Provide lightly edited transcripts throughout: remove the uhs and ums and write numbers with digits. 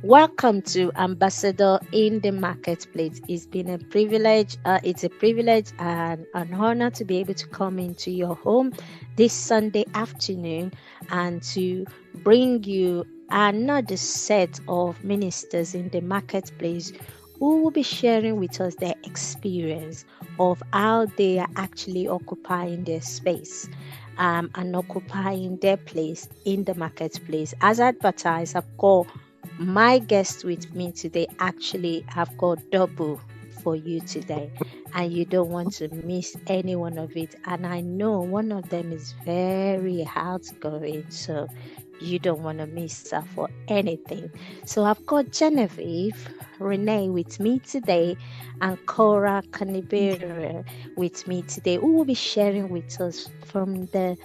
Welcome to Ambassador in the Marketplace. It's been a privilege. It's a privilege and an honor to be able to come into your home this Sunday afternoon and to bring you another set of ministers in the marketplace who will be sharing with us their experience of how they are actually occupying their space and occupying their place in the marketplace. As advertised, I've got my guest with me today. Actually, I've got double for you today, and you don't want to miss any one of it. And I know one of them is very outgoing, so you don't want to miss her for anything. So I've got Genevieve Renee with me today and Cora Koniberi with me today, who will be sharing with us from the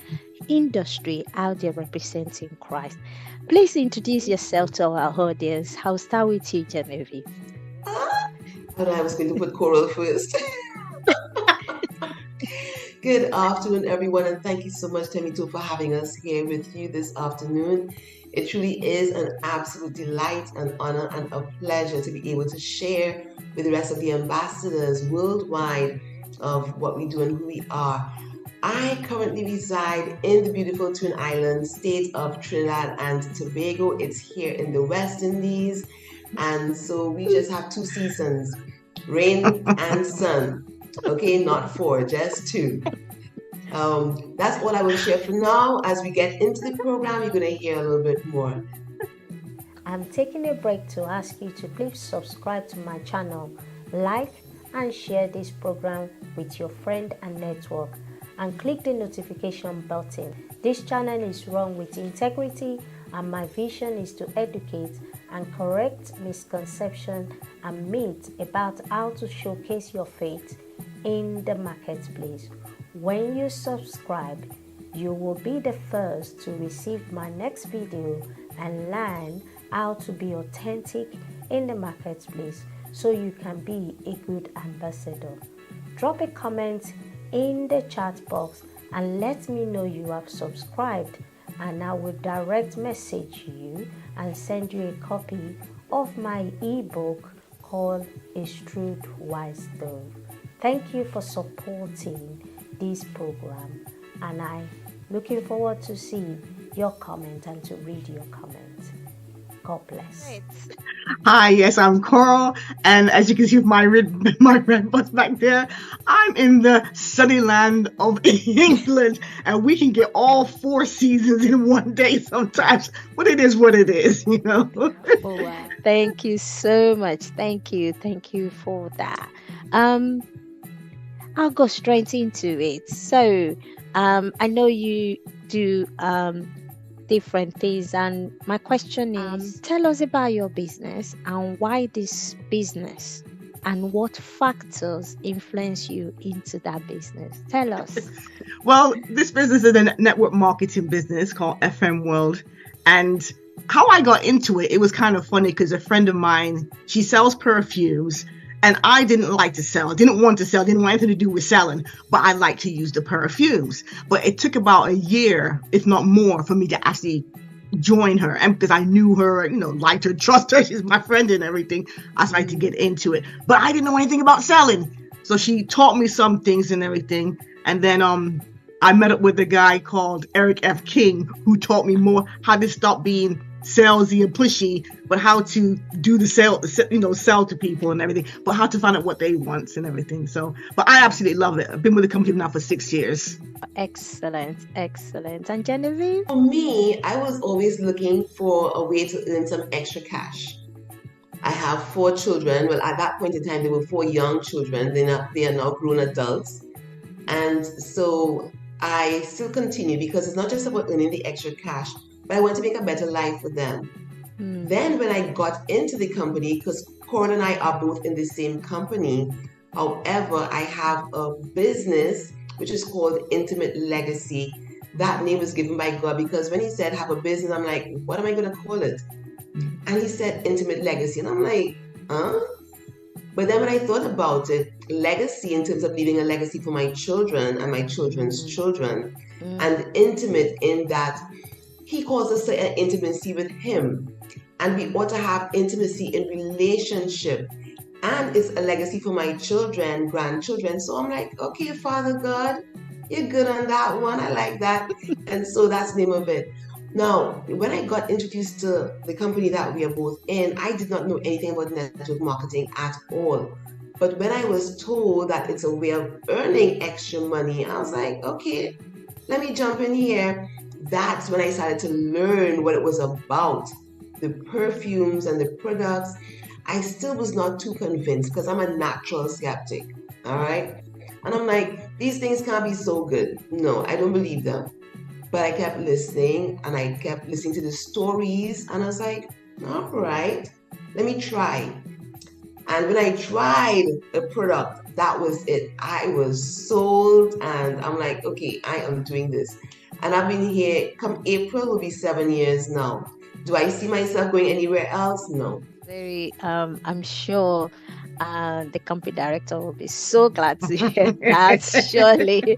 industry how they're representing Christ. Please introduce yourself to our audience. I'll start with you, Genevieve. I thought I was going to put Coral first. Good afternoon, everyone, and thank you so much, Temito, for having us here with you this afternoon. It truly is an absolute delight, an honor, and a pleasure to be able to share with the rest of the ambassadors worldwide of what we do and who we are. I currently reside in the beautiful Twin Islands, state of Trinidad and Tobago. It's here in the West Indies, and so we just have 2 seasons, rain and sun. Okay, not 4, just 2. That's all I will share for now. As we get into the program, you're going to hear a little bit more. I'm taking a break to ask you to please subscribe to my channel, like and share this program with your friend and network, and click the notification button. This channel is run with integrity, and my vision is to educate and correct misconceptions and myths about how to showcase your faith in the marketplace. When you subscribe, you will be the first to receive my next video and learn how to be authentic in the marketplace so you can be a good ambassador. Drop a comment in the chat box and let me know you have subscribed, and I will direct message you and send you a copy of my ebook called A Shrewd Wise Dove. Thank you for supporting this program, and I'm looking forward to see your comment and to read your comment. God bless. Hi, yes, I'm Coral, and as you can see with my red bus back there, I'm in the sunny land of England, and we can get all 4 seasons in one day sometimes, but it is what it is, you know. Oh, wow. Thank you so much. Thank you for that. I'll go straight into it. So, I know you do different things, and my question is, tell us about your business and why this business, and what factors influence you into that business. Tell us. Well, this business is a network marketing business called FM World, and how I got into it, it was kind of funny because a friend of mine, she sells perfumes. And I didn't like to sell, didn't want to sell, didn't want anything to do with selling, but I like to use the perfumes. But it took about a year, if not more, for me to actually join her. And because I knew her, you know, liked her, trust her, she's my friend and everything, I started to get into it. But I didn't know anything about selling. So she taught me some things and everything. And then I met up with a guy called Eric F. King, who taught me more how to stop being salesy and pushy, but how to do the sell, you know, sell to people and everything, but how to find out what they want and everything. So, but I absolutely love it. I've been with the company now for 6 years. Excellent. And Genevieve? For me, I was always looking for a way to earn some extra cash. I have 4 children. Well, at that point in time, there were 4 young children. They are now grown adults. And so I still continue because it's not just about earning the extra cash, but I want to make a better life for them. Then when I got into the company, because Coral and I are both in the same company, however, I have a business which is called Intimate Legacy. That name was given by God because when he said have a business, I'm like, what am I going to call it? And he said Intimate Legacy. And I'm like, huh? But then when I thought about it, legacy in terms of leaving a legacy for my children and my children's children, and intimate in that he calls us to an intimacy with him. and we ought to have intimacy in relationship. And it's a legacy for my children, grandchildren. So I'm like, okay, Father God, you're good on that one. I like that. And so that's the name of it. Now, when I got introduced to the company that we are both in, I did not know anything about network marketing at all. But when I was told that it's a way of earning extra money, I was like, okay, let me jump in here. That's when I started to learn what it was about, the perfumes and the products. I still was not too convinced because I'm a natural skeptic, all right? And I'm like, these things can't be so good. No, I don't believe them. But I kept listening, and I kept listening to the stories, and I was like, all right, let me try. And when I tried the product, that was it. I was sold, and I'm like, okay, I am doing this. And I've been here, come April will be 7 years now. Do I see myself going anywhere else? No. I'm sure the company director will be so glad to hear that, surely.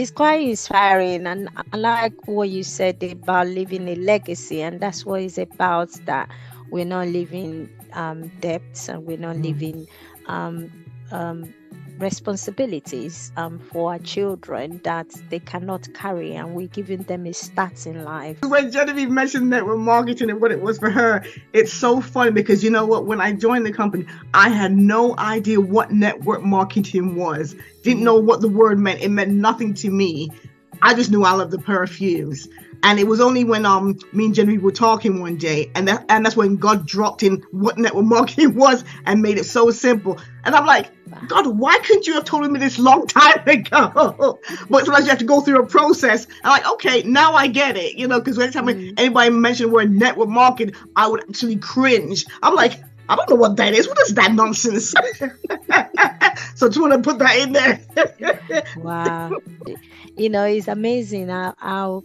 It's quite inspiring. And I like what you said about leaving a legacy. And that's what it's about, that we're not leaving debts, and we're not leaving responsibilities for our children that they cannot carry, and we're giving them a start in life. When Genevieve mentioned network marketing and what it was for her, it's so funny because you know what, when I joined the company, I had no idea what network marketing was. Didn't know what the word meant. It meant nothing to me. I just knew I loved the perfumes. And it was only when me and Genevieve were talking one day, and that's when God dropped in what network marketing was and made it so simple. And I'm like, God, why couldn't you have told me this long time ago? But sometimes you have to go through a process. I'm like, okay, now I get it, because every time anybody mentioned the word network marketing, I would actually cringe. I'm like, I don't know what that is. What is that nonsense? So just want to put that in there. Wow. It's amazing how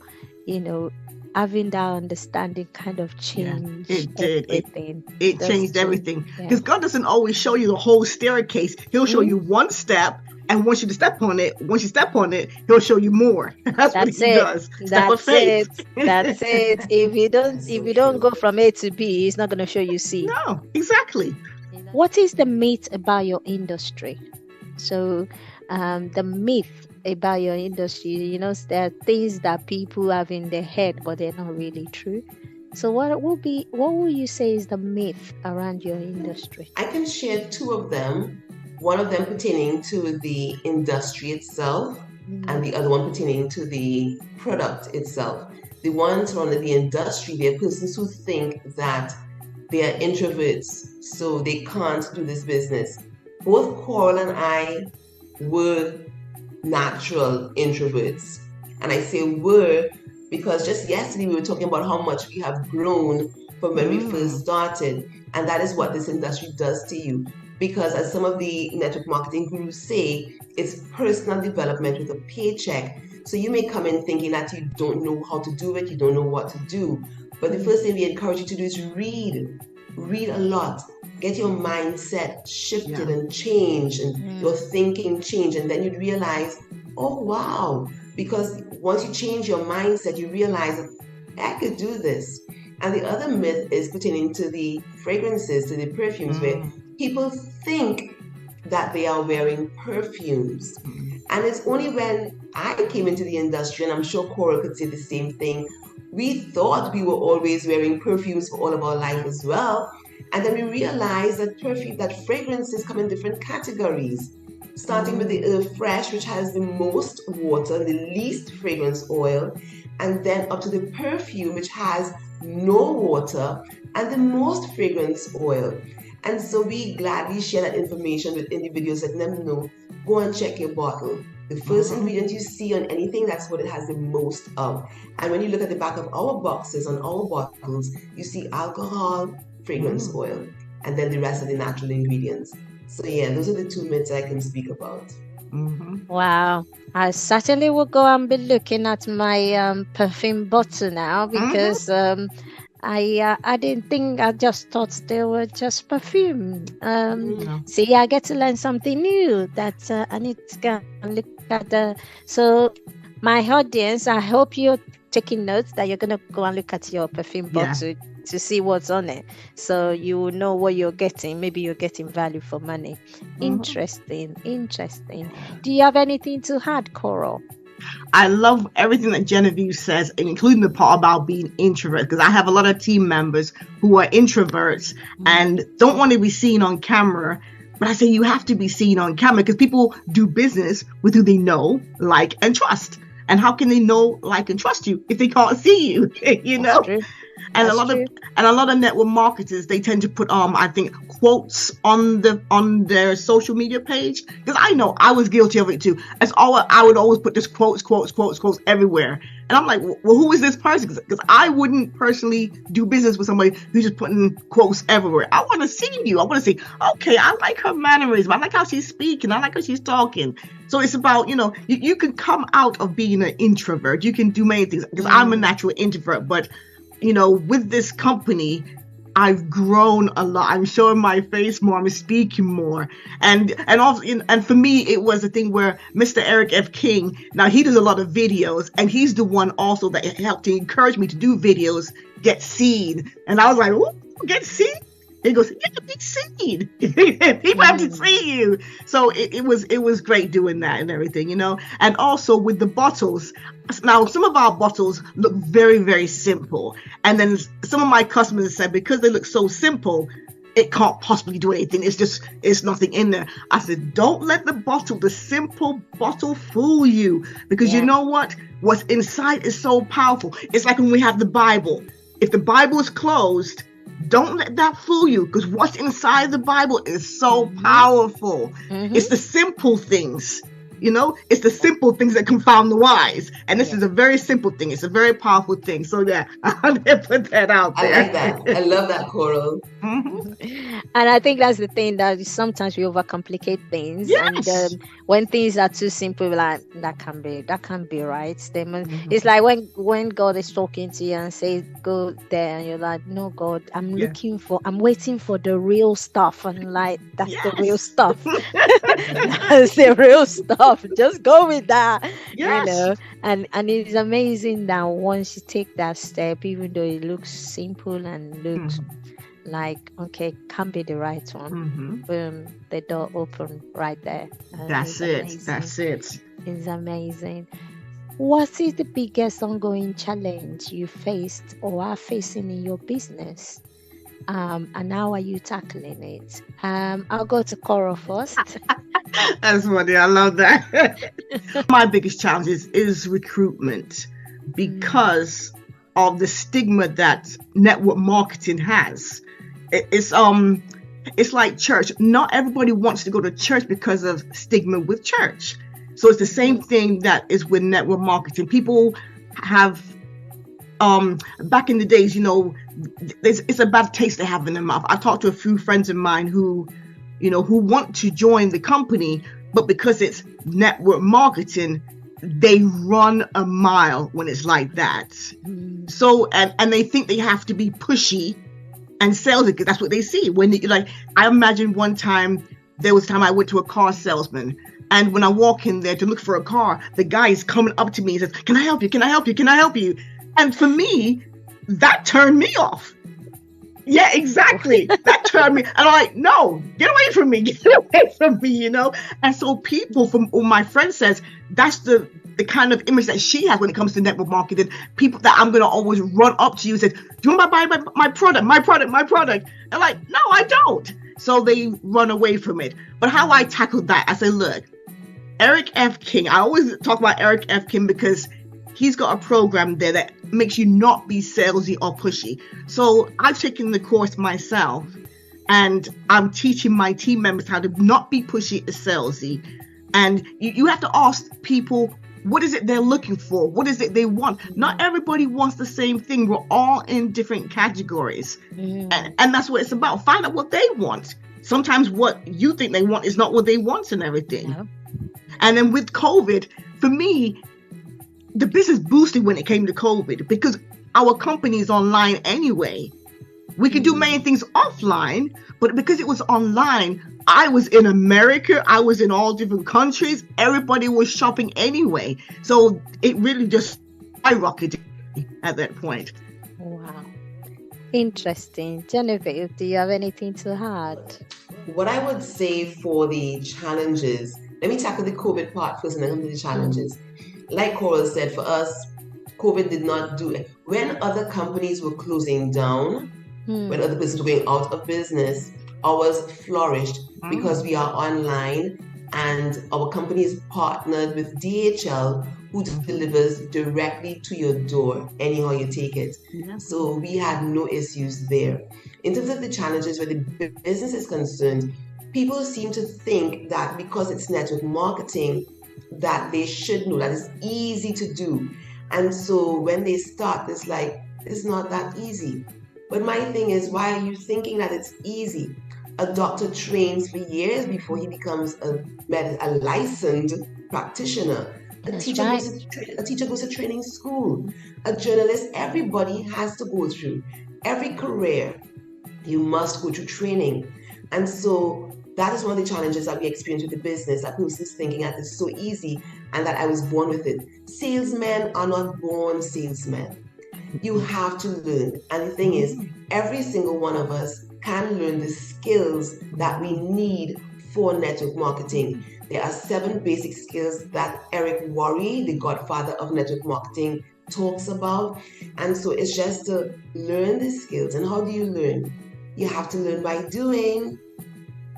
having that understanding kind of changed everything. It changed everything. Because God doesn't always show you the whole staircase. He'll show you one step, and once you step on it, he'll show you more. That's what he does. That's it. If you don't go from A to B, he's not going to show you C. No, exactly. What is the myth about your industry? So, the myth about your industry, there are things that people have in their head, but they're not really true. So what will you say is the myth around your industry? I can share two of them. One of them pertaining to the industry itself, and the other one pertaining to the product itself. The ones surrounding the industry, they're persons who think that they are introverts, so they can't do this business. Both Coral and I were natural introverts. And I say were because just yesterday we were talking about how much we have grown from when we first started. And that is what this industry does to you. Because as some of the network marketing gurus say, it's personal development with a paycheck. So you may come in thinking that you don't know how to do it, you don't know what to do. But the first thing we encourage you to do is read. Read a lot. Get your mindset shifted and changed, and your thinking changed, and then you realize, oh wow, because once you change your mindset, you realize I could do this. And the other myth is pertaining to the fragrances, to the perfumes, where people think that they are wearing perfumes. And it's only when I came into the industry, and I'm sure Coral could say the same thing, we thought we were always wearing perfumes for all of our life as well. And then we realized that fragrances come in different categories, starting with the Earth Fresh, which has the most water, the least fragrance oil, and then up to the perfume, which has no water and the most fragrance oil. And so we gladly share that information with individuals, letting them know, go and check your bottle. The first ingredient you see on anything, that's what it has the most of. And when you look at the back of our boxes, on our bottles, you see alcohol, fragrance oil, and then the rest of the natural ingredients. So yeah, those are the two myths I can speak about. Wow. I certainly will go and be looking at my perfume bottle now, because I didn't think, I just thought they were just perfume. See, I get to learn something new that I need to go and look at. So My audience, I hope you're taking notes that you're going to go and look at your perfume Yeah. bottle to see what's on it. So you will know what you're getting. Maybe you're getting value for money. Interesting. Do you have anything to add, Coral? I love everything that Genevieve says, including the part about being introvert, because I have a lot of team members who are introverts and don't want to be seen on camera. But I say you have to be seen on camera because people do business with who they know, like, and trust. And how can they know, like, and trust you if they can't see you? You know? And a lot of network marketers, they tend to put I think quotes on their social media page, because I know I was guilty of it too. I would always put this quotes everywhere, and I'm like, well, who is this person? Because I wouldn't personally do business with somebody who's just putting quotes everywhere. I want to see you. I want to see, okay, I like her mannerism. I like how she's speaking. I like how she's talking. So it's about, you can come out of being an introvert. You can do many things, because I'm a natural introvert, but with this company, I've grown a lot. I'm showing my face more. I'm speaking more. And also, and for me, it was a thing where Mr. Eric F. King, now he does a lot of videos, and he's the one also that helped to encourage me to do videos, get seen. And I was like, oh, get seen? He goes, yeah, be seen. People have to see you. So it was great doing that and everything, And also with the bottles. Now, some of our bottles look very, very simple. And then some of my customers said, because they look so simple, it can't possibly do anything. It's nothing in there. I said, don't let the simple bottle fool you. Because you know what? What's inside is so powerful. It's like when we have the Bible. If the Bible is closed, don't let that fool you, because what's inside the Bible is so powerful. It's the simple things, it's the simple things that confound the wise. And this is a very simple thing. It's a very powerful thing. So I'll put that out there. I like that. I love that, Coral. And I think that's the thing, that sometimes we overcomplicate things. Yes. And when things are too simple, like that can be right. It's like when God is talking to you and says, go there, and you're like, no, God, I'm waiting for the real stuff. And like, that's the real stuff. That's the real stuff. Just go with that. And it's amazing that once you take that step, even though it looks simple and looks like, okay, can be the right one, boom, the door open right there. That's it. It's amazing. What is the biggest ongoing challenge you faced or are facing in your business? And how are you tackling it? I'll go to Coral first. That's funny. I love that. My biggest challenge is recruitment, because of the stigma that network marketing has. It's like church. Not everybody wants to go to church because of stigma with church. So it's the same thing that is with network marketing. People have back in the days, it's a bad taste they have in their mouth. I talked to a few friends of mine who want to join the company, but because it's network marketing, they run a mile when it's like that. So, and they think they have to be pushy and salesy, because that's what they see. I imagine there was a time I went to a car salesman, and when I walk in there to look for a car, the guy is coming up to me and says, can I help you? Can I help you? Can I help you? And for me, that turned me off. Yeah, exactly. That turned me. And I'm like, no, get away from me. Get away from me, And so people from my friend says, that's the kind of image that she has when it comes to network marketing. People that I'm going to always run up to you and say, do you want to buy my product? My product. And like, no, I don't. So they run away from it. But how I tackled that, I said, look, Eric F. King, I always talk about Eric F. King because he's got a program there that makes you not be salesy or pushy. So I've taken the course myself, and I'm teaching my team members how to not be pushy or salesy. And you have to ask people, what is it they're looking for? What is it they want? Not everybody wants the same thing. We're all in different categories. And that's what it's about. Find out what they want. Sometimes what you think they want is not what they want and everything. Yeah. And then with COVID, for me, the business boosted when it came to COVID, because our company is online anyway. We can do many things offline, but because it was online, I was in America, I was in all different countries, everybody was shopping anyway. So it really just skyrocketed at that point. Wow. Interesting. Genevieve, do you have anything to add? What I would say for the challenges, let me tackle the COVID part first and then come to the challenges. Like Coral said, for us, COVID did not do it. When other companies were closing down, when other businesses were going out of business, ours flourished because we are online and our company is partnered with DHL, who delivers directly to your door, anyhow you take it. So we had no issues there. In terms of the challenges where the business is concerned, people seem to think that because it's network marketing, that they should know that it's easy to do. And so when they start, it's like, it's not that easy. But my thing is, why are you thinking that it's easy? A doctor trains for years before he becomes a licensed practitioner. A teacher goes to training school. A journalist, everybody has to go through. Every career, you must go through training. And so that is one of the challenges that we experience with the business, that person's thinking that it's so easy and that I was born with it. Salesmen are not born salesmen. You have to learn. And the thing is, every single one of us can learn the skills that we need for network marketing. There are 7 basic skills that Eric Worre, the godfather of network marketing, talks about. And so it's just to learn the skills. And how do you learn? You have to learn by doing.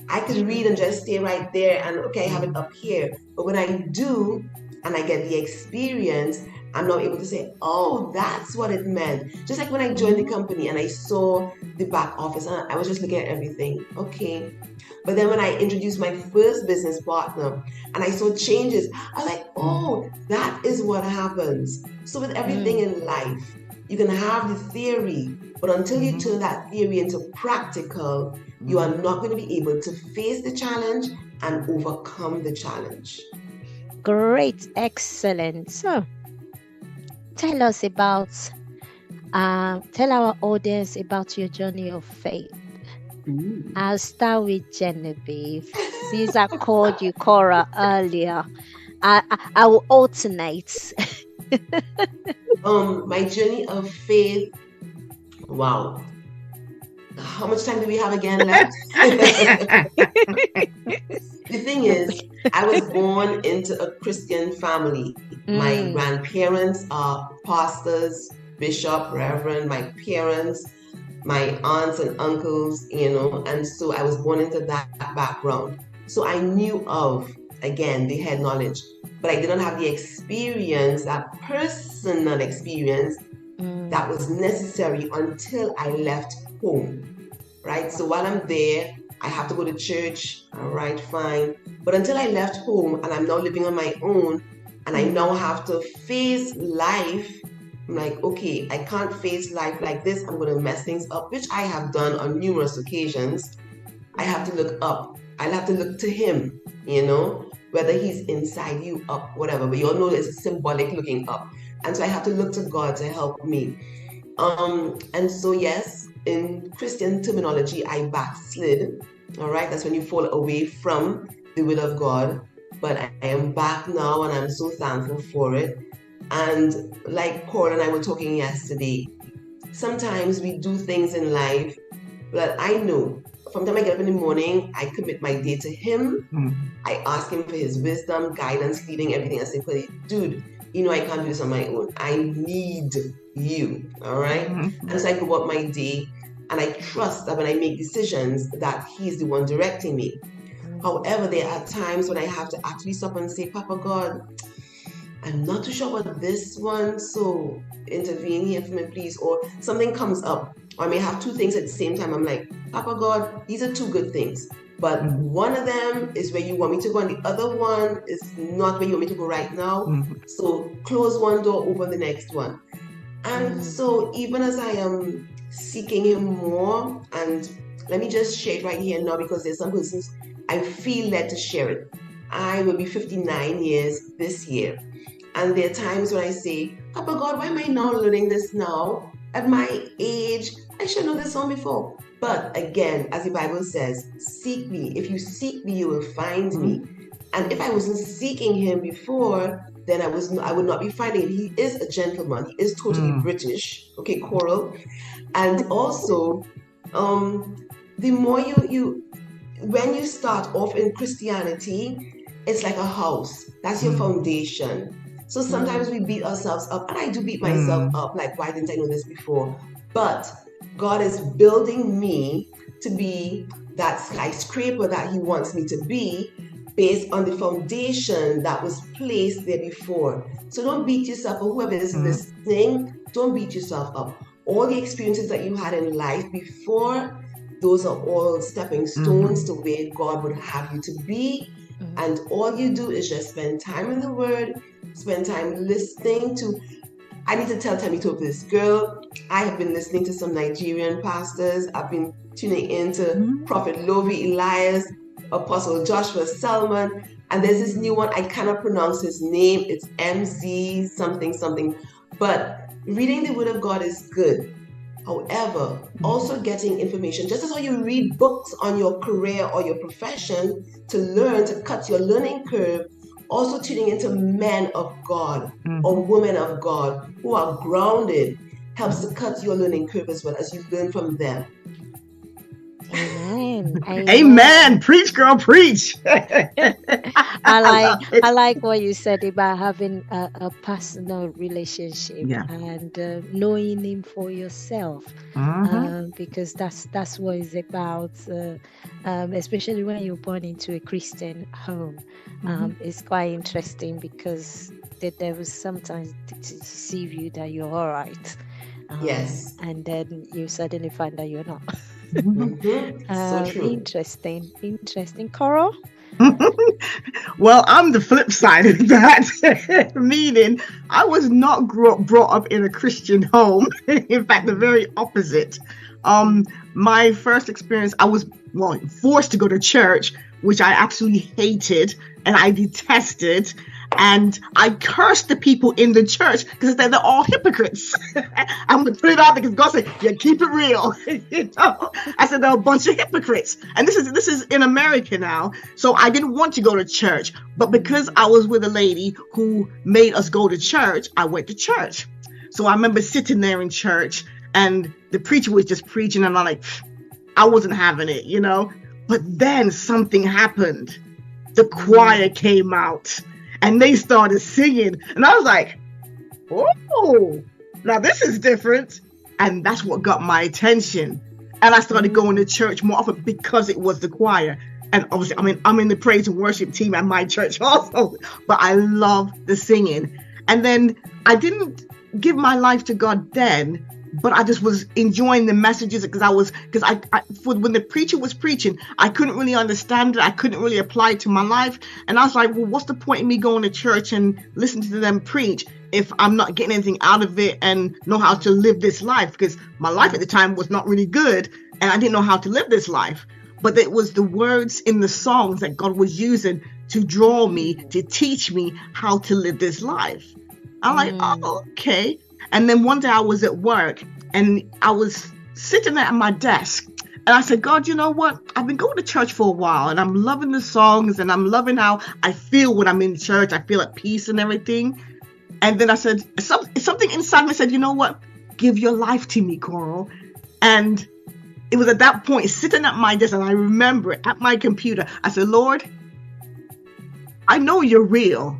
I could read and just stay right there and okay, I have it up here. But when I do and I get the experience, I'm now able to say, oh, that's what it meant. Just like when I joined the company and I saw the back office, and I was just looking at everything. Okay. But then when I introduced my first business partner and I saw changes, I was like, oh, that is what happens. So with everything in life, you can have the theory, but until you turn that theory into practical, you are not going to be able to face the challenge and overcome the challenge. Great, excellent. So, tell us about, tell our audience about your journey of faith. I'll start with Genevieve. Since I called you Cora earlier, I will alternate. My journey of faith. Wow. How much time do we have again left? The thing is, I was born into a Christian family. My grandparents are pastors, bishop, reverend. My parents, my aunts and uncles, and so I was born into that background. So I knew of, again, the head knowledge, but I did not have the experience, that personal experience that was necessary until I left home, right? So while I'm there, I have to go to church, all right, fine. But until I left home and I'm now living on my own and I now have to face life, I'm like, okay, I can't face life like this. I'm going to mess things up, which I have done on numerous occasions. I have to look up. I'll have to look to him, whether he's inside you, up, whatever. But you all know it's symbolic looking up. And so I have to look to God to help me. And so, yes, in Christian terminology, I backslid. All right, that's when you fall away from the will of God. But I am back now and I'm so thankful for it. And like Coral and I were talking yesterday, sometimes we do things in life that I know. From the time I get up in the morning, I commit my day to him. I ask him for his wisdom, guidance, leading, everything. I say, dude, I can't do this on my own. I need you, all right? And so I go about my day and I trust that when I make decisions that he's the one directing me. However, there are times when I have to actually stop and say, Papa God, I'm not too sure about this one, so intervene here for me, please. Or something comes up, or I may have 2 things at the same time. I'm like, Papa God, these are 2 good things. But one of them is where you want me to go, and the other one is not where you want me to go right now. So close one door, open the next one. And so even as I am seeking him more, and let me just share it right here now because there's some persons I feel led to share it. I will be 59 years this year. And there are times when I say, Papa God, why am I now learning this now? At my age, I should know this song before. But again, as the Bible says, seek me. If you seek me, you will find me. And if I wasn't seeking him before, then I would not be finding him. He is a gentleman. He is totally British. Okay, Coral. And also, the more when you start off in Christianity, it's like a house. That's your foundation. So sometimes we beat ourselves up, and I do beat myself up, like, why didn't I know this before? But God is building me to be that skyscraper that he wants me to be, based on the foundation that was placed there before. So don't beat yourself up. Whoever is listening, don't beat yourself up. All the experiences that you had in life before, those are all stepping stones to where God would have you to be. And all you do is just spend time in the Word, spend time listening to. I need to tell Tammy Tope this. Girl, I have been listening to some Nigerian pastors. I've been tuning into Prophet Lovi Elias, Apostle Joshua Selman, and there's this new one. I cannot pronounce his name. It's MZ something something. But reading the Word of God is good. However, also getting information, just as how you read books on your career or your profession to learn, to cut your learning curve, also tuning into men of God or women of God who are grounded helps to cut your learning curve as well as you learn from them. Amen. Amen. Preach, girl, preach. I like what you said about having a personal relationship and knowing him for yourself, because that's what it's about. Especially when you're born into a Christian home, it's quite interesting because the devil sometimes deceive you that you're all right. Yes. And then you suddenly find that you're not. So true. Interesting. Coral? Well, I'm the flip side of that. Meaning, I was not brought up in a Christian home. In fact, the very opposite. My first experience, I was forced to go to church, which I absolutely hated and I detested. And I cursed the people in the church because they're all hypocrites. I'm going to put it out there because God said, yeah, keep it real. I said, they're a bunch of hypocrites. And this is in America now. So I didn't want to go to church. But because I was with a lady who made us go to church, I went to church. So I remember sitting there in church and the preacher was just preaching and I wasn't having it, But then something happened. The choir came out. And they started singing. And I was like, oh, now this is different. And that's what got my attention. And I started going to church more often because it was the choir. And obviously, I'm in the praise and worship team at my church also. But I love the singing. And then I didn't give my life to God then. But I just was enjoying the messages because when the preacher was preaching, I couldn't really understand it. I couldn't really apply it to my life. And I was like, well, what's the point in me going to church and listening to them preach if I'm not getting anything out of it and know how to live this life? Because my life at the time was not really good and I didn't know how to live this life. But it was the words in the songs that God was using to draw me, to teach me how to live this life. I'm like, oh, okay. And then one day I was at work and I was sitting there at my desk and I said, God, you know what? I've been going to church for a while and I'm loving the songs and I'm loving how I feel when I'm in church. I feel at peace and everything. And then I said, something inside me said, you know what? Give your life to me, Coral. And it was at that point sitting at my desk and I remember it at my computer. I said, Lord, I know you're real.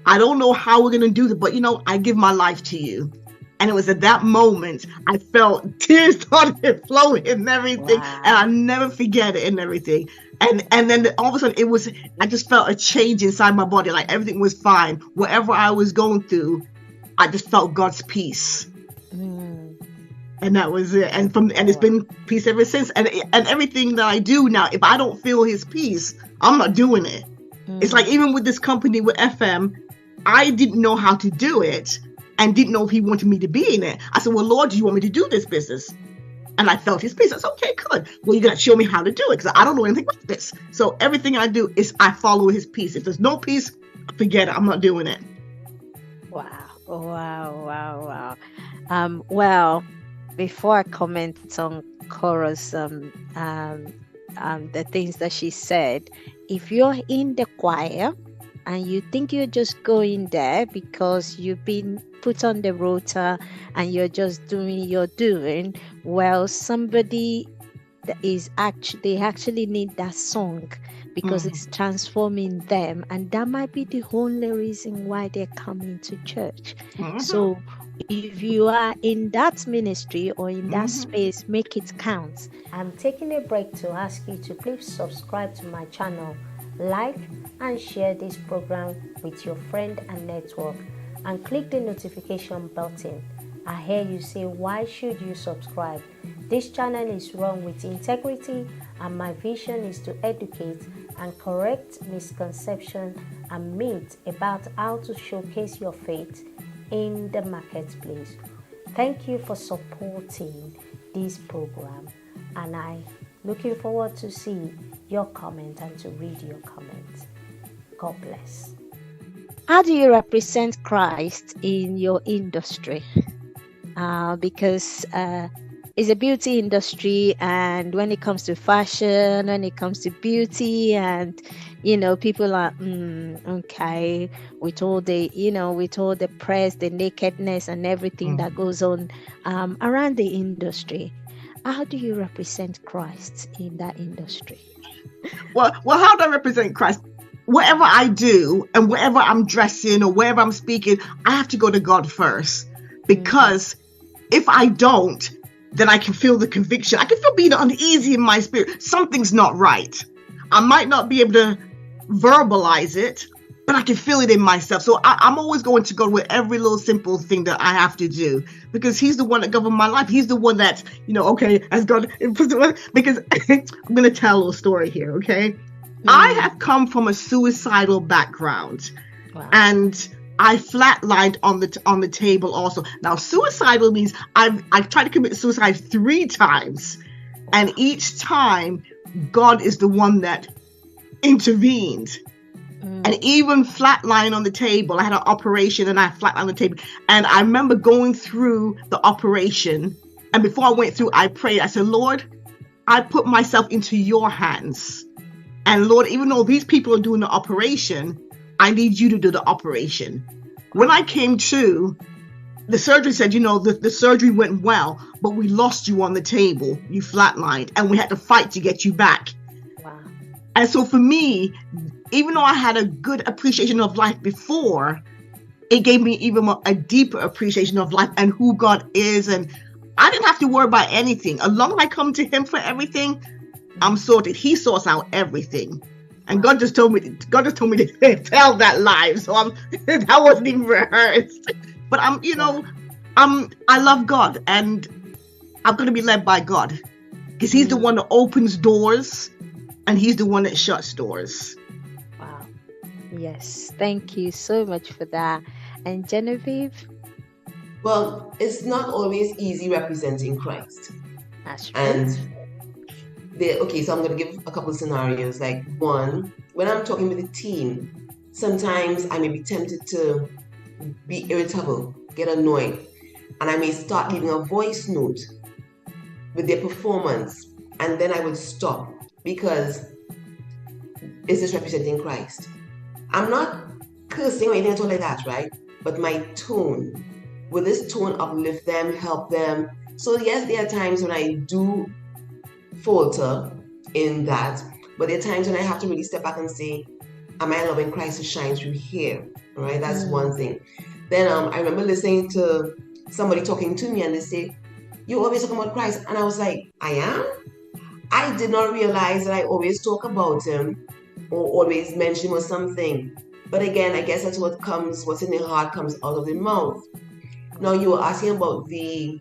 I don't know how we're going to do this, but I give my life to you. And it was at that moment I felt tears started flowing and everything. Wow. And I'll never forget it and everything. And then all of a sudden I just felt a change inside my body. Like everything was fine. Whatever I was going through, I just felt God's peace. And that was it. And it's been peace ever since. And everything that I do now, if I don't feel his peace, I'm not doing it. It's like even with this company with FM, I didn't know how to do it. And didn't know if he wanted me to be in it. I said, well, Lord, do you want me to do this business? And I felt his peace. I said, okay, good. Well, you got to show me how to do it because I don't know anything about this. So everything I do is I follow his peace. If there's no peace, forget it. I'm not doing it. Wow. Well, before I comment on Cora's the things that she said, if you're in the choir and you think you're just going there because you've been put on the rota and you're just doing your doing, well, somebody that is actually, they actually need that song because it's transforming them, and that might be the only reason why they're coming to church. So if you are in that ministry or in that space, make it count. I'm taking a break to ask you to please subscribe to my channel, like and share this program with your friend and network, and click the notification button. I hear you say, why should you subscribe? This channel is run with integrity, and my vision is to educate and correct misconceptions and myths about how to showcase your faith in the marketplace. Thank you for supporting this program, and I'm looking forward to see your comment and to read your comments. God bless. How do you represent Christ in your industry? Because it's a beauty industry, and when it comes to fashion, when it comes to beauty, and people are okay with all the press, the nakedness, and everything that goes on around the industry. How do you represent Christ in that industry? Well, how do I represent Christ? Whatever I do and wherever I'm dressing or wherever I'm speaking, I have to go to God first, because if I don't, then I can feel the conviction. I can feel being uneasy in my spirit. Something's not right. I might not be able to verbalize it, but I can feel it in myself. So I'm always going to God with every little simple thing that I have to do, because he's the one that governs my life. He's the one that, okay, as God, because I'm going to tell a little story here, okay? I have come from a suicidal background. Wow. And I flatlined on the table also. Now, suicidal means I've tried to commit suicide 3 times, and each time God is the one that intervened. And even flatlying on the table, I had an operation and I flatlined on the table. And I remember going through the operation, and before I went through, I prayed. I said, Lord, I put myself into your hands. And Lord, even though these people are doing the operation, I need you to do the operation. When I came to, the surgery said, the surgery went well, but we lost you on the table. You flatlined, and we had to fight to get you back. Wow. And so for me, even though I had a good appreciation of life before, it gave me even a deeper appreciation of life and who God is. And I didn't have to worry about anything. As long as I come to him for everything, I'm sorted. He sorts out everything. And God just told me to tell that lie. So that wasn't even rehearsed. But I love God, and I'm going to be led by God, because he's the one that opens doors and he's the one that shuts doors. Wow. Yes. Thank you so much for that. And Genevieve? Well, it's not always easy representing Christ. That's right. And so I'm going to give a couple of scenarios. Like, one, when I'm talking with a team, sometimes I may be tempted to be irritable, get annoyed, and I may start leaving a voice note with their performance, and then I will stop, because is this representing Christ? I'm not cursing or anything at all like that, right? But my tone, will this tone uplift them, help them? So yes, there are times when I do falter in that, but there are times when I have to really step back and say, am I allowing Christ to shine through here? All right, that's one thing. Then I remember listening to somebody talking to me, and they say, you always talk about Christ. And I was like, I am? I did not realize that I always talk about him or always mention him or something. But again, I guess that's what's in the heart comes out of the mouth. Now, you were asking about the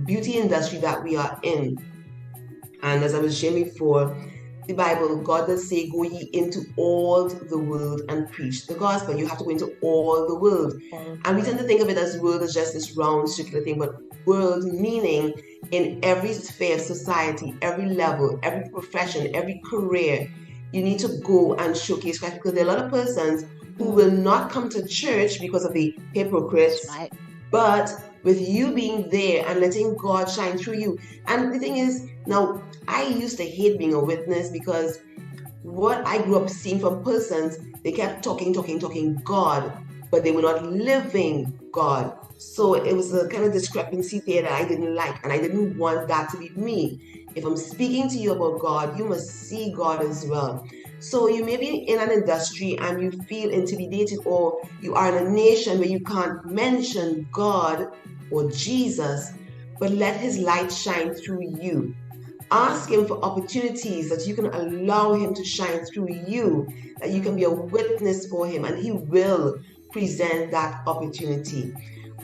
beauty industry that we are in. And as I was sharing before, the Bible, God does say, go ye into all the world and preach the gospel. You have to go into all the world. And we tend to think of it as world as just this round, circular thing, but world meaning in every sphere of society, every level, every profession, every career, you need to go and showcase Christ, because there are a lot of persons who will not come to church because of the hypocrites, Right. but with you being there and letting God shine through you. And the thing is, now I used to hate being a witness because what I grew up seeing from persons, they kept talking God, but they were not living God. So it was a kind of discrepancy there that I didn't like, and I didn't want that to be me. If I'm speaking to you about God, you must see God as well. So you may be in an industry and you feel intimidated, or you are in a nation where you can't mention God or Jesus, but let his light shine through you. Ask him for opportunities that you can allow him to shine through you, that you can be a witness for him, and he will present that opportunity.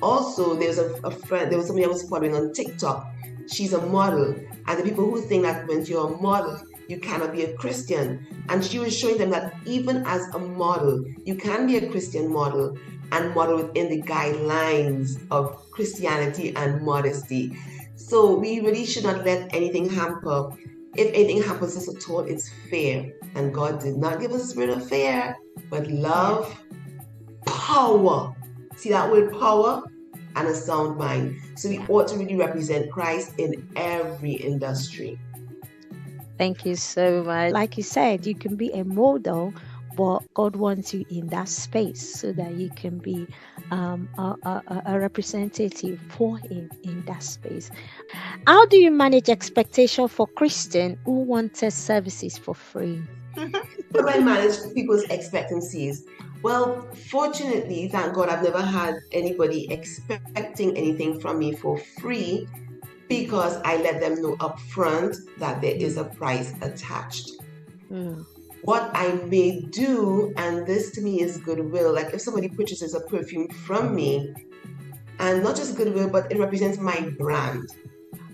Also, there was somebody I was following on TikTok. She's a model, and the people who think that when you're a model, you cannot be a Christian. And she was showing them that even as a model, you can be a Christian model and model within the guidelines of Christianity and modesty. So we really should not let anything hamper. If anything happens us at all, it's fear. And God did not give us a spirit of fear, but love, power. See that word power? And a sound mind. So we ought to really represent Christ in every industry. Thank you so much. Like you said, you can be a model, but God wants you in that space so that you can be a representative for him in that space. How do you manage expectation for Christian who wanted services for free? How do I manage people's expectancies? Well, fortunately, thank God, I've never had anybody expecting anything from me for free, because I let them know up front that there is a price attached. What I may do, and this to me is goodwill, like if somebody purchases a perfume from me, and not just goodwill, but it represents my brand,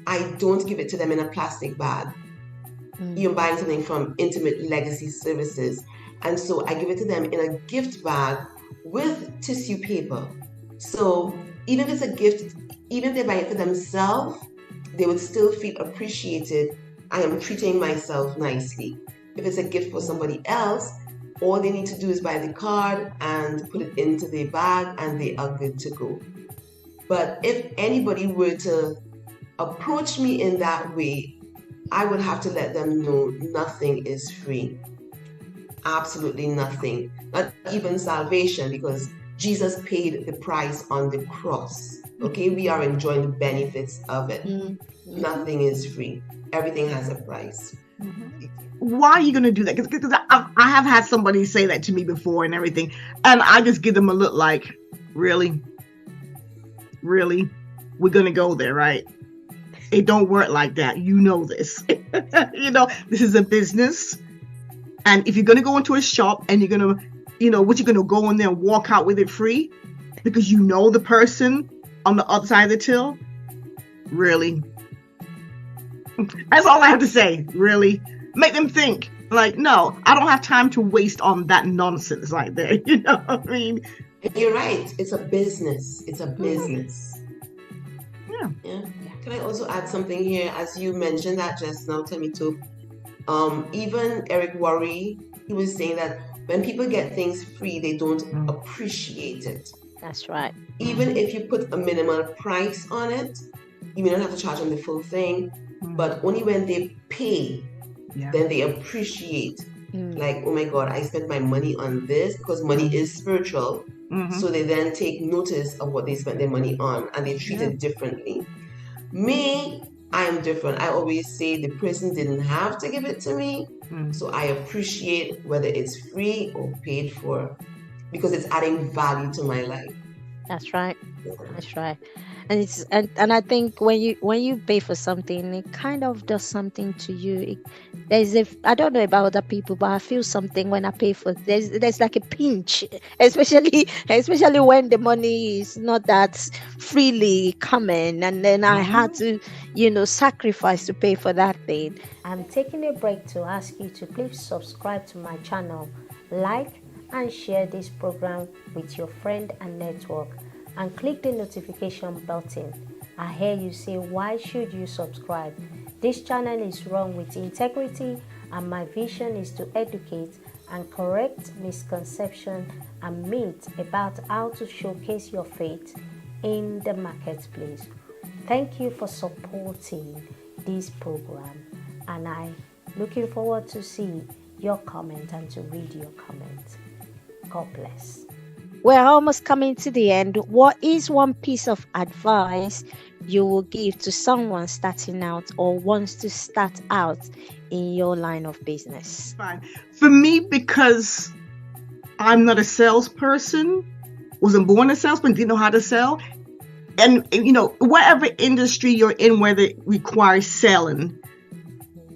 I don't give it to them in a plastic bag. You're buying something from Intimate Legacy Services, and so I give it to them in a gift bag with tissue paper. So even if it's a gift, even if they buy it for themselves, they would still feel appreciated. I am treating myself nicely. If it's a gift for somebody else, all they need to do is buy the card and put it into the bag and they are good to go. But if anybody were to approach me in that way, I would have to let them know nothing is free. Absolutely nothing. Not even salvation, because Jesus paid the price on the cross. Okay, we are enjoying the benefits of it. Nothing is free. Everything has a price. Why are you going to do that? Because I have had somebody say that to me before and everything, and I just give them a look like, really? Really? We're going to go there, right? It don't work like that. You know this. This is a business. And if you're going to go into a shop and you're going to, what you're going to go in there and walk out with it free because you know the person on the other side of the till? Really? That's all I have to say. Really? Make them think. Like, no, I don't have time to waste on that nonsense right there. You know what I mean? You're right. It's a business. It's a business. Yeah. Can I also add something here? As you mentioned that just now, Tammy, too. Even Eric Worre, he was saying that when people get things free, they don't appreciate it. That's right. Even if you put a minimal price on it, you may not have to charge them the full thing, but only when they pay, then they appreciate. Like, oh my God, I spent my money on this, because money is spiritual. So they then take notice of what they spent their money on, and they treat it differently. Me, I am different. I always say the person didn't have to give it to me, so I appreciate whether it's free or paid for, because it's adding value to my life. That's right. That's right. And it's and I think when you pay for something, it kind of does something to you. I don't know about other people, but I feel something when I pay for. There's like a pinch, especially when the money is not that freely coming, and then I had to sacrifice to pay for that thing. I'm taking a break to ask you to please subscribe to my channel, like and share this program with your friend and network, and click the notification button. I hear you say, why should you subscribe? This channel is run with integrity, and my vision is to educate and correct misconceptions and myths about how to showcase your faith in the marketplace. Thank you for supporting this program, and I looking forward to see your comment and to read your comment. God bless. We're almost coming to the end. What is one piece of advice you will give to someone starting out or wants to start out in your line of business? Fine. For me, because I'm not a salesperson, wasn't born a salesman, didn't know how to sell. And whatever industry you're in, whether it requires selling,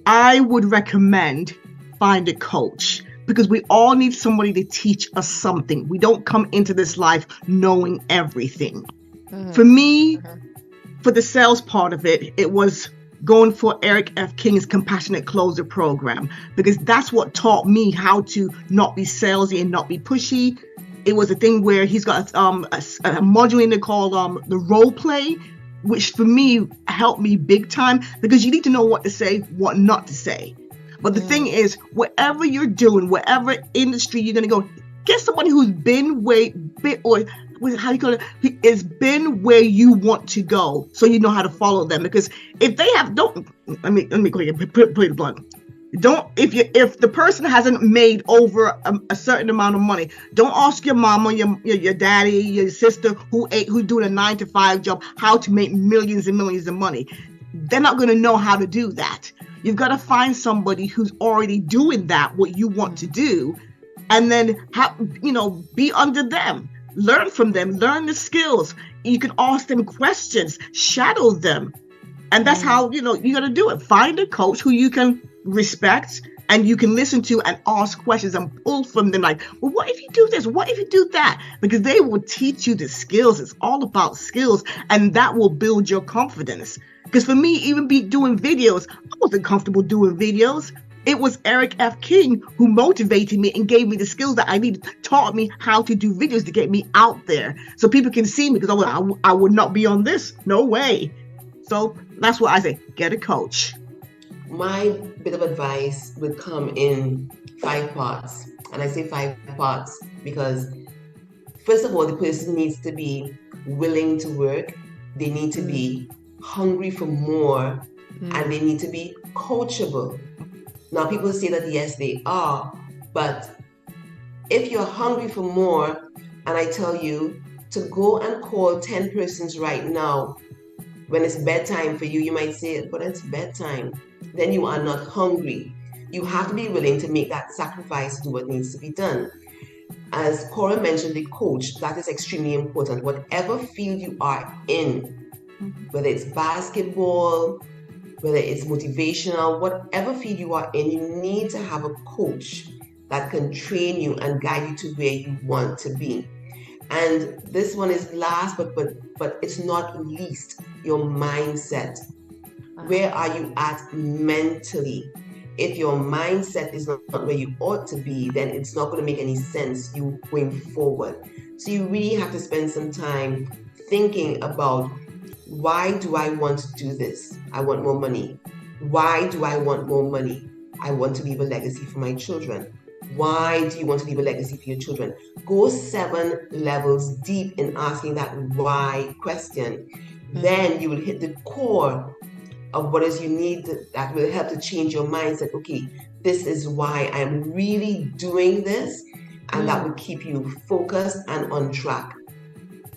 I would recommend find a coach, because we all need somebody to teach us something. We don't come into this life knowing everything. For me, for the sales part of it, it was going for Eric F. King's Compassionate Closer program, because that's what taught me how to not be salesy and not be pushy. It was a thing where he's got a module in there called the role play, which for me helped me big time, because you need to know what to say, what not to say. But the thing is, whatever you're doing, whatever industry you're going to go, get somebody who's been has been where you want to go, so you know how to follow them. Because if they have, let me put it blunt. If the person hasn't made over a certain amount of money, don't ask your mama, your daddy, your sister who's doing a 9-to-5 job how to make millions and millions of money. They're not going to know how to do that. You've got to find somebody who's already doing that, what you want to do, and then be under them, learn from them, learn the skills. You can ask them questions, shadow them, and that's how you got to do it. Find a coach who you can respect and you can listen to and ask questions and pull from them, like, well, what if you do this? What if you do that? Because they will teach you the skills. It's all about skills, and that will build your confidence. Because for me, even doing videos, I wasn't comfortable doing videos. It was Eric F. King who motivated me and gave me the skills that I needed, taught me how to do videos to get me out there so people can see me, because I would not be on this. No way. So that's what I say. Get a coach. My bit of advice would come in 5 parts. And I say 5 parts because, first of all, the person needs to be willing to work. They need to be hungry for more, and they need to be coachable. Now, people say that yes, they are, but if you're hungry for more, and I tell you to go and call 10 persons right now, when it's bedtime for you, you might say, but it's bedtime. Then you are not hungry. You have to be willing to make that sacrifice to do what needs to be done. As Cora mentioned, the coach, that is extremely important. Whatever field you are in, whether it's basketball, whether it's motivational, whatever field you are in, you need to have a coach that can train you and guide you to where you want to be. And this one is last, but it's not least, your mindset. Where are you at mentally? If your mindset is not where you ought to be, then it's not going to make any sense you going forward. So you really have to spend some time thinking about, why do I want to do this? I want more money. Why do I want more money? I want to leave a legacy for my children. Why do you want to leave a legacy for your children? Go 7 levels deep in asking that why question. Then you will hit the core of what is you need that will help to change your mindset. Okay, this is why I'm really doing this, and that will keep you focused and on track.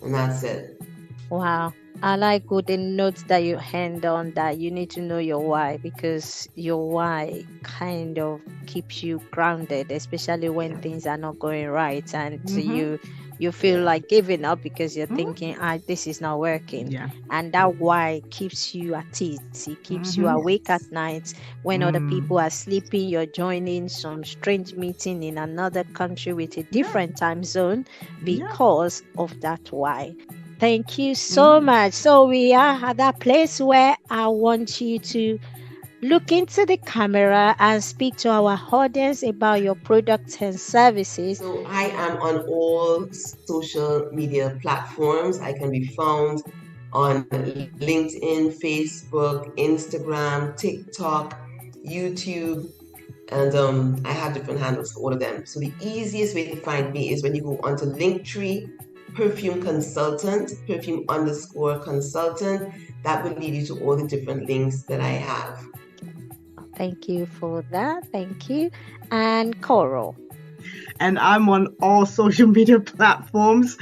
And that's it. Wow. I like good the notes that you hand on, that you need to know your why, because your why kind of keeps you grounded, especially when things are not going right and you feel like giving up because you're thinking, this is not working. And that why keeps you at ease. It keeps you awake at night when other people are sleeping. You're joining some strange meeting in another country with a different time zone because of that why. Thank you so much. So we are at that place where I want you to look into the camera and speak to our audience about your products and services. So I am on all social media platforms. I can be found on LinkedIn, Facebook, Instagram, TikTok, YouTube, and I have different handles for all of them. So the easiest way to find me is when you go onto Linktree perfume consultant, perfume_consultant. That will lead you to all the different links that I have. Thank you for that. Thank you. And Coral. And I'm on all social media platforms,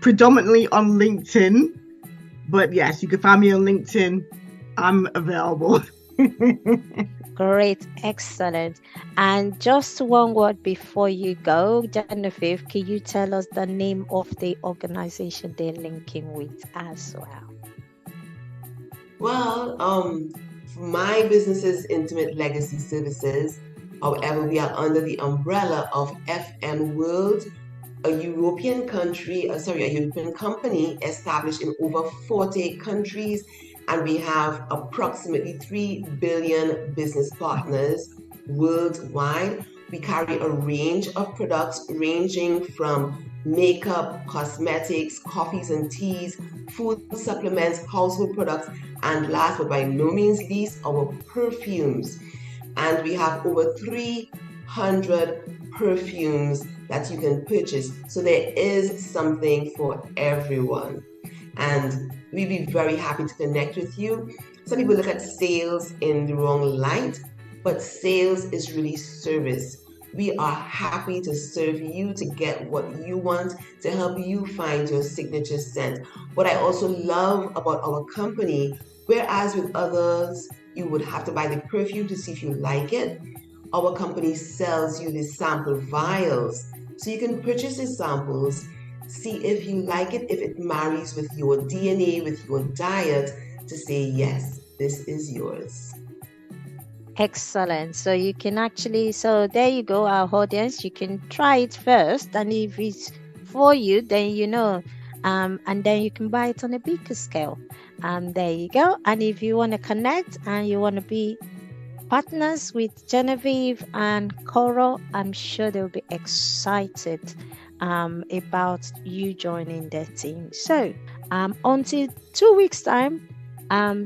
predominantly on LinkedIn. But yes, you can find me on LinkedIn. I'm available. Great, excellent. And just one word before you go, Genevieve, can you tell us the name of the organization they're linking with as well? Well, my business is Intimate Legacy Services. However, we are under the umbrella of FM World, a European company established in over 48 countries, and we have approximately 3 billion business partners worldwide. We carry a range of products ranging from makeup, cosmetics, coffees and teas, food supplements, household products, and last but by no means least, our perfumes. And we have over 300 perfumes that you can purchase. So there is something for everyone. And we'd be very happy to connect with you. Some people look at sales in the wrong light, but sales is really service. We are happy to serve you to get what you want, to help you find your signature scent. What I also love about our company, whereas with others, you would have to buy the perfume to see if you like it, our company sells you the sample vials. So you can purchase the samples, see if you like it, if it marries with your DNA, with your diet, to say, yes, this is yours. Excellent. So you can actually, so there you go, our audience. You can try it first, and if it's for you, then you know, and then you can buy it on a bigger scale. There you go. And if you want to connect and you want to be partners with Genevieve and Coral, I'm sure they'll be excited about you joining their team. So until 2 weeks time,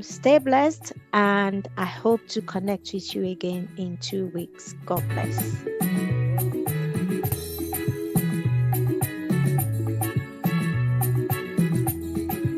stay blessed, and I hope to connect with you again in 2 weeks. God bless.